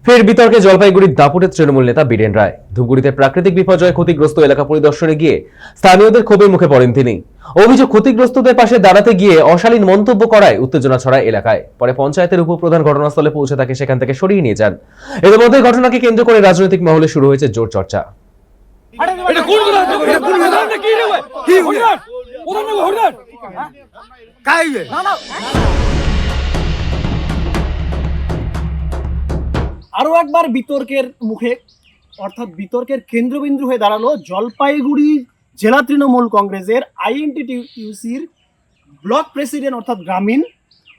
ফের বিতর্কে জলপাইগুড়ির দাপুটের তৃণমূল নেতা বীরেন রায়। ধূপগুড়িতে প্রাকৃতিক বিপর্যয়ে ক্ষতিগ্রস্ত এলাকা পরিদর্শনে গিয়ে স্থানীয়দের ক্ষোভের মুখে পড়েন তিনি। অভিযোগ, ক্ষতিগ্রস্তদের পাশে দাঁড়াতে গিয়ে অশালীন মন্তব্য করায় উত্তেজনা ছড়ায় এলাকায়। পরে পঞ্চায়েতের উপপ্রধান ঘটনাস্থলে পৌঁছে তাকে সেখান থেকে সরিয়ে নিয়ে যান। এর মধ্যে ঘটনাকে কেন্দ্র করে রাজনৈতিক মহলে শুরু হয়েছে জোর চর্চা। আরো একবার বিতর্কের মুখে অর্থাৎ বিতর্কের কেন্দ্রবিন্দু হয়ে দাঁড়ালো জলপাইগুড়ি জেলা তৃণমূল কংগ্রেসের আইএনটিটিউসির ব্লক প্রেসিডেন্ট অর্থাৎ গ্রামীণ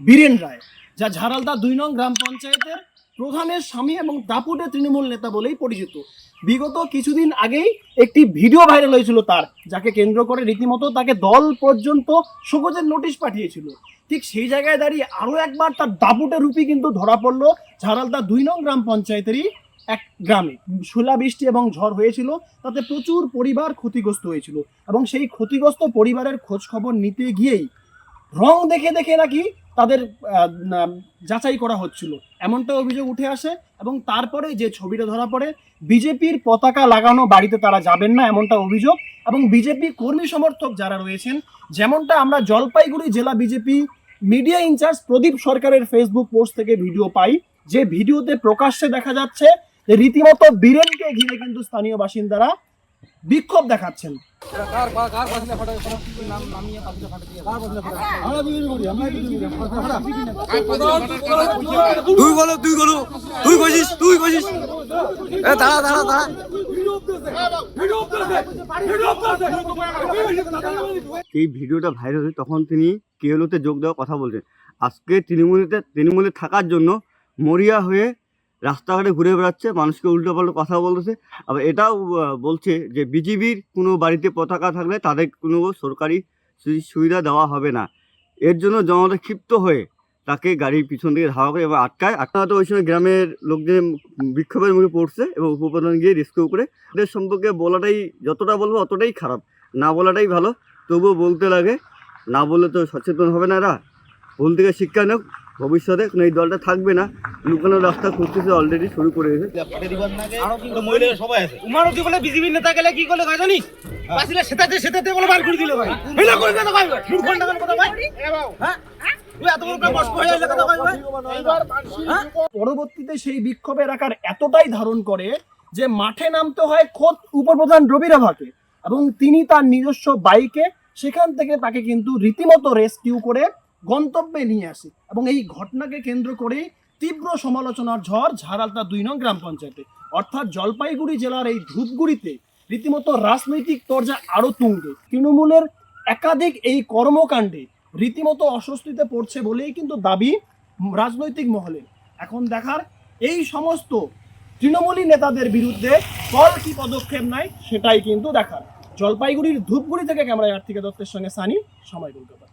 বীরেন রায়, যা ঝাড়ালদা 2 নং গ্রাম পঞ্চায়েতের প্রধানের স্বামী এবং দাপুটে তৃণমূল নেতা বলেই পরিচিত। বিগত কিছুদিন আগেই একটি ভিডিও ভাইরাল হয়েছিল তার, যাকে কেন্দ্র করে রীতিমতো তাকে দল পর্যন্ত শোকজের নোটিশ পাঠিয়েছিল। ঠিক সেই জায়গায় দাঁড়িয়ে আরও একবার তার দাপুটে রূপী কিন্তু ধরা পড়লো ঝাড়ালদা 2 নং গ্রাম পঞ্চায়েতেরই এক গ্রামে। শিলাবৃষ্টি এবং ঝড় হয়েছিল, তাতে প্রচুর পরিবার ক্ষতিগ্রস্ত হয়েছিল এবং সেই ক্ষতিগ্রস্ত পরিবারের খোঁজ খবর নিতে গিয়েই রং দেখে দেখে নাকি তাদের যাচাই করা হচ্ছিল, এমনটা অভিযোগ উঠে আসে। এবং তারপরে যে ছবিটা ধরা পড়ে, বিজেপির পতাকা লাগানো বাড়িতে তারা যাবেন না, এমনটা অভিযোগ। এবং বিজেপি কর্মী সমর্থক যারা রয়েছেন, যেমনটা আমরা জলপাইগুড়ি জেলা বিজেপি মিডিয়া ইনচার্জ প্রদীপ সরকারের ফেসবুক পোস্ট থেকে ভিডিও পাই, যে ভিডিওতে প্রকাশ্যে দেখা যাচ্ছে যে রীতিমতো বীরেনকে ঘিরে কিন্তু স্থানীয় বাসিন্দারা বিক্ষোভ দেখাচ্ছেন। এই ভিডিওটা ভাইরাল হয় তখন তিনি কেএলওতে যোগ দেওয়ার কথা বলছেন। আজকে তৃণমূলে থাকার জন্য মরিয়া হয়ে রাস্তাঘাটে ঘুরে বেড়াচ্ছে, মানুষকে উল্টোপাল্টা কথা বলতেছে। আবার এটাও বলছে যে বিজেপির কোনো বাড়িতে পতাকা থাকলে তাদের কোনো সরকারি সুবিধা দেওয়া হবে না। এর জন্য জনতা ক্ষিপ্ত হয়ে তাকে গাড়ির পিছন দিকে ধাওয়া করে এবং আটকায়। তো ওই সময় গ্রামের লোকজন বিক্ষোভের মুখে পড়ছে এবং উপপ্রধান গিয়ে রেস্কিউ করে। এদের সম্পর্কে বলাটাই, যতটা বলবো অতটাই খারাপ, না বলাটাই ভালো। তবুও বলতে লাগে, না বললে তো সচেতন হবে না। এরা ভুল থেকে শিক্ষা নেক, ভবিষ্যতে এই দলটা থাকবে না। লুকানো রাস্তা খুঁজতেছে, অলরেডি শুরু করে গেছে। বিজেপির নেতা গেলে কি করলে জানিস? সেটাতে বলে বার করে দিল ভাই। পরবর্তীতে সেই বিক্ষোভের আকার এতটাই ধারণ করে যে মাঠে নামতে হয় খোদ উপপ্রধান রবিরাভাকে, এবং তিনি তার নিজস্ব বাইকে সেখান থেকে তাকে কিন্তু রীতিমতো রেস্কিউ করে গন্তব্যে নিয়ে আসে। এবং এই ঘটনাকে কেন্দ্র করেই তীব্র সমালোচনার ঝড় ঝাড়ালদা 2 নং গ্রাম পঞ্চায়েতে, অর্থাৎ জলপাইগুড়ি জেলার এই ধূপগুড়িতে রীতিমতো রাজনৈতিক তরজা আরো তুঙ্গে। তৃণমূলের একাধিক এই কর্মকাণ্ডে রীতিমতো অস্বস্তিতে পড়ছে বলেই কিন্তু দাবি রাজনৈতিক মহলে। এখন দেখার এই সমস্ত তৃণমূলী নেতাদের বিরুদ্ধে দল কি পদক্ষেপ নেয় সেটাই কিন্তু দেখার। জলপাইগুড়ির ধূপগুড়ি থেকে ক্যামেরায় আর্থিকা দত্তের সঙ্গে সানি, সময় কলকাতা।